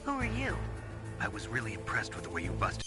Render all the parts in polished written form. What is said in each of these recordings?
Who are you? I was really impressed with the way you busted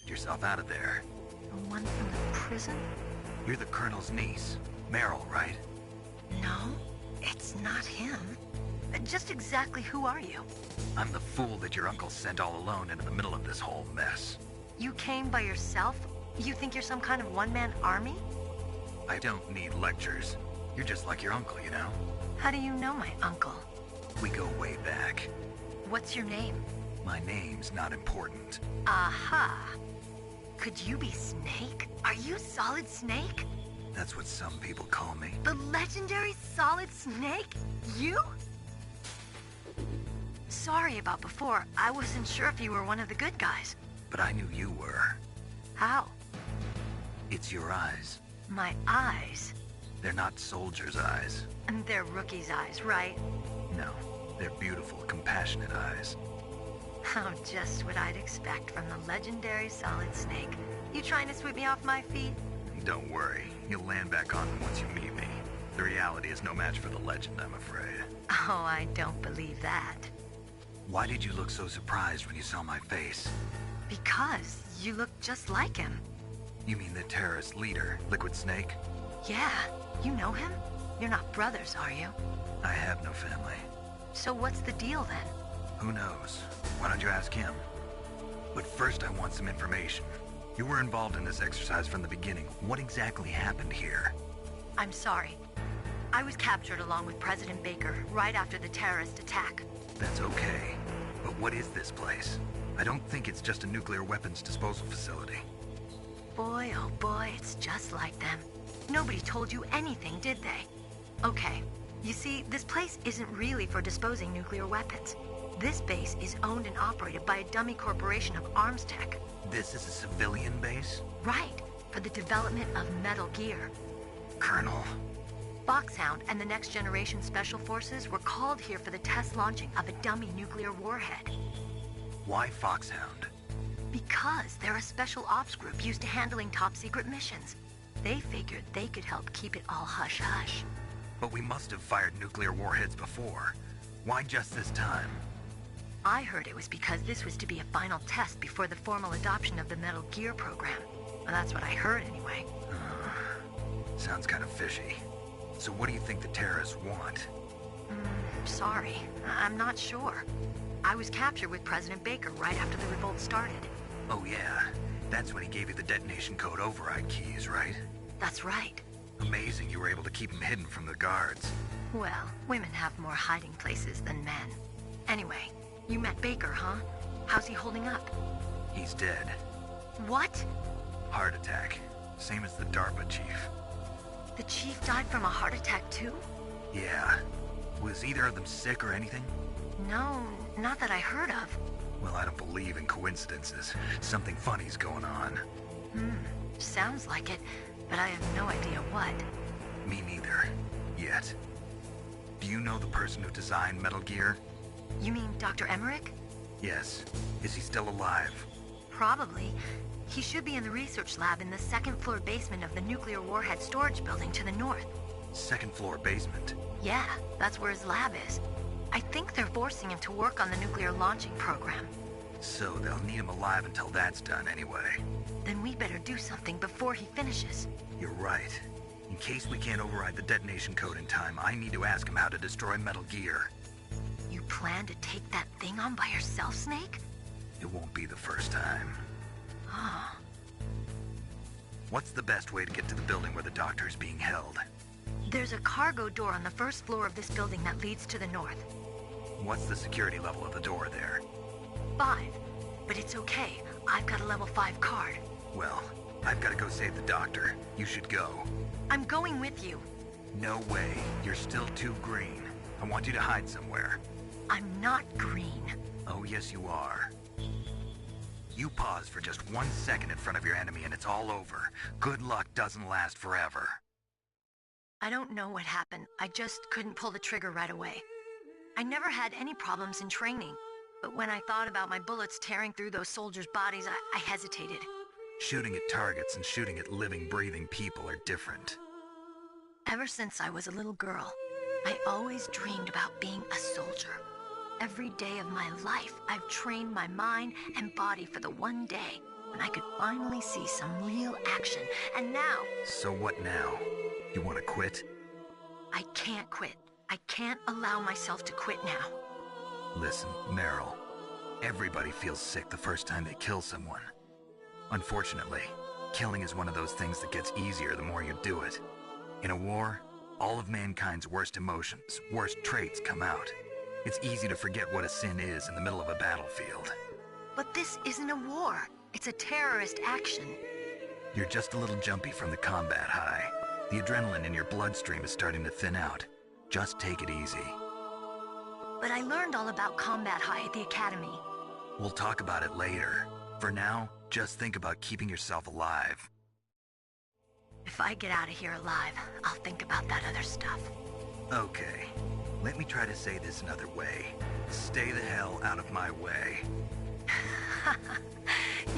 yourself out of there. The one from the prison? You're the Colonel's niece, Meryl, right? No, it's not him. Just exactly who are you? I'm the fool that your uncle sent all alone into the middle of this whole mess. You came by yourself? You think you're some kind of one-man army? I don't need lectures. You're just like your uncle, you know? How do you know my uncle? We go way back. What's your name? My name's not important. Aha! Could you be Snake? Are you Solid Snake? That's what some people call me. The legendary Solid Snake? You? Sorry about before. I wasn't sure if you were one of the good guys. But I knew you were. How? It's your eyes. My eyes? They're not soldiers' eyes. And they're rookies' eyes, right? No, they're beautiful, compassionate eyes. Oh, just what I'd expect from the legendary Solid Snake. You trying to sweep me off my feet? Don't worry, you'll land back on them once you meet me. The reality is no match for the legend, I'm afraid. Oh, I don't believe that. Why did you look so surprised when you saw my face? Because you look just like him. You mean the terrorist leader, Liquid Snake? Yeah, you know him? You're not brothers, are you? I have no family. So what's the deal then? Who knows? Why don't you ask him? But first I want some information. You were involved in this exercise from the beginning. What exactly happened here? I'm sorry. I was captured along with President Baker right after the terrorist attack. That's okay. But what is this place? I don't think it's just a nuclear weapons disposal facility. Boy, oh boy, it's just like them. Nobody told you anything, did they? Okay, you see, this place isn't really for disposing nuclear weapons. This base is owned and operated by a dummy corporation of arms tech. This is a civilian base? Right, for the development of Metal Gear. Colonel. Foxhound and the Next Generation Special Forces were called here for the test launching of a dummy nuclear warhead. Why Foxhound? Because they're a special ops group used to handling top-secret missions. They figured they could help keep it all hush-hush. But we must have fired nuclear warheads before. Why just this time? I heard it was because this was to be a final test before the formal adoption of the Metal Gear program. Well, that's what I heard anyway. Sounds kind of fishy. So what do you think the terrorists want? Sorry, I'm not sure. I was captured with President Baker right after the revolt started. Oh yeah, that's when he gave you the detonation code override keys, right? That's right. Amazing you were able to keep him hidden from the guards. Well, women have more hiding places than men. Anyway, you met Baker, huh? How's he holding up? He's dead. What? Heart attack. Same as the DARPA chief. The chief died from a heart attack too? Yeah. Was either of them sick or anything? No, not that I heard of. Well, I don't believe in coincidences. Something funny's going on. Sounds like it, but I have no idea what. Me neither. Yet. Do you know the person who designed Metal Gear? You mean Dr. Emmerich? Yes. Is he still alive? Probably. He should be in the research lab in the second-floor basement of the nuclear warhead storage building to the north. Second floor basement? Yeah, that's where his lab is. I think they're forcing him to work on the nuclear launching program. So they'll need him alive until that's done anyway. Then we better do something before he finishes. You're right. In case we can't override the detonation code in time, I need to ask him how to destroy Metal Gear. You plan to take that thing on by yourself, Snake? It won't be the first time. Oh. What's the best way to get to the building where the doctor is being held? There's a cargo door on the first floor of this building that leads to the north. What's the security level of the door there? 5. But it's okay. I've got a level 5 card. Well, I've got to go save the doctor. You should go. I'm going with you. No way. You're still too green. I want you to hide somewhere. I'm not green. Oh, yes, you are. You pause for just 1 second in front of your enemy and it's all over. Good luck doesn't last forever. I don't know what happened. I just couldn't pull the trigger right away. I never had any problems in training, but when I thought about my bullets tearing through those soldiers' bodies, I hesitated. Shooting at targets and shooting at living, breathing people are different. Ever since I was a little girl, I always dreamed about being a soldier. Every day of my life, I've trained my mind and body for the one day when I could finally see some real action, and now... So what now? You want to quit? I can't quit. I can't allow myself to quit now. Listen, Meryl, everybody feels sick the first time they kill someone. Unfortunately, killing is one of those things that gets easier the more you do it. In a war, all of mankind's worst emotions, worst traits come out. It's easy to forget what a sin is in the middle of a battlefield. But this isn't a war. It's a terrorist action. You're just a little jumpy from the combat high. The adrenaline in your bloodstream is starting to thin out. Just take it easy. But I learned all about combat high at the academy. We'll talk about it later. For now, just think about keeping yourself alive. If I get out of here alive, I'll think about that other stuff. Okay. Let me try to say this another way. Stay the hell out of my way.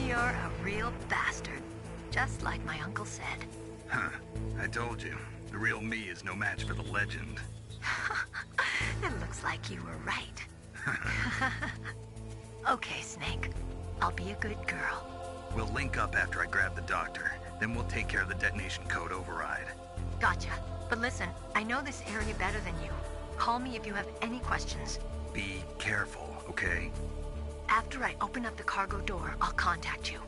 You're a real bastard. Just like my uncle said. Huh. I told you. The real me is no match for the legend. It looks like you were right. Okay, Snake. I'll be a good girl. We'll link up after I grab the doctor. Then we'll take care of the detonation code override. Gotcha. But listen, I know this area better than you. Call me if you have any questions. Be careful, okay? After I open up the cargo door, I'll contact you.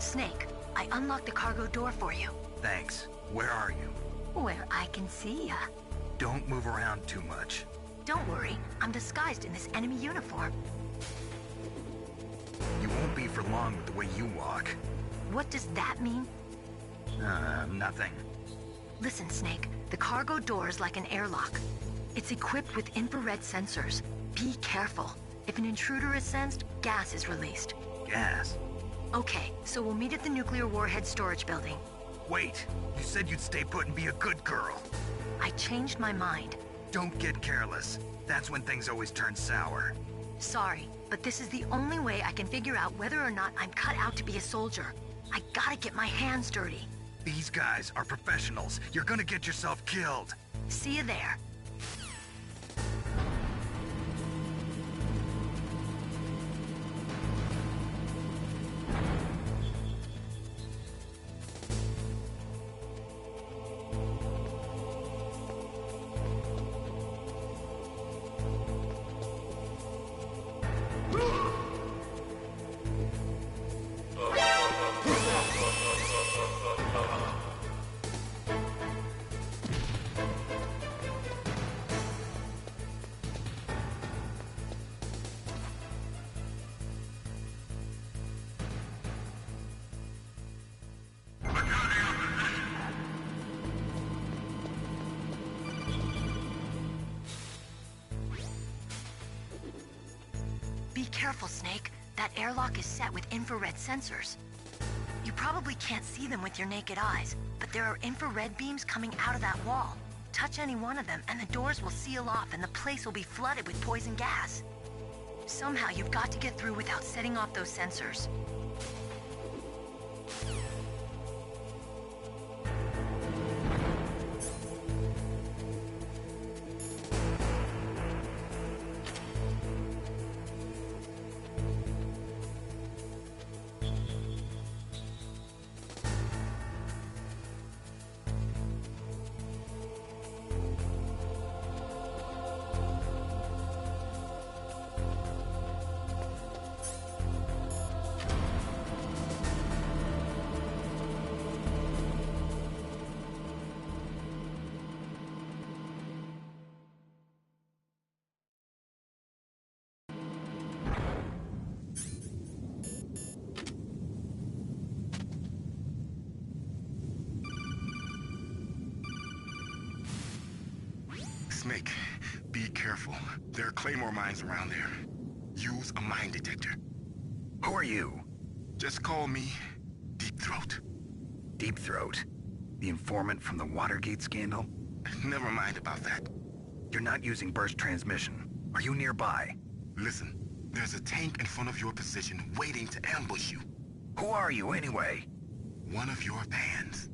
Snake, I unlocked the cargo door for you. Thanks. Where are you? Where I can see ya. Don't move around too much. Don't worry, I'm disguised in this enemy uniform. You won't be for long with the way you walk. What does that mean? Nothing. Listen, Snake, the cargo door is like an airlock. It's equipped with infrared sensors. Be careful. If an intruder is sensed, gas is released. Gas? Okay, so we'll meet at the nuclear warhead storage building. Wait, you said you'd stay put and be a good girl. I changed my mind. Don't get careless. That's when things always turn sour. Sorry, but this is the only way I can figure out whether or not I'm cut out to be a soldier. I gotta get my hands dirty. These guys are professionals. You're gonna get yourself killed. See you there. careful, Snake. That airlock is set with infrared sensors. You probably can't see them with your naked eyes, but there are infrared beams coming out of that wall. Touch any one of them, and the doors will seal off, and the place will be flooded with poison gas. Somehow, you've got to get through without setting off those sensors. Snake, be careful. There are claymore mines around there. Use a mine detector. Who are you? Just call me Deep Throat. Deep Throat? The informant from the Watergate scandal? Never mind about that. You're not using burst transmission. Are you nearby? Listen, there's a tank in front of your position waiting to ambush you. Who are you anyway? One of your fans.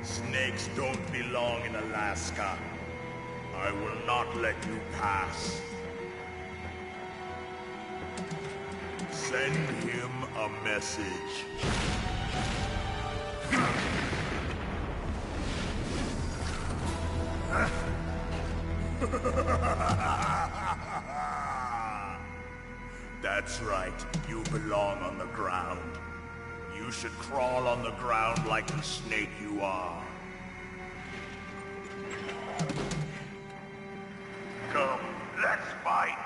Snakes don't belong in Alaska. I will not let you pass. Send him a message. That's right, you belong on the ground. You should crawl on the ground like the snake you are. Come, let's fight!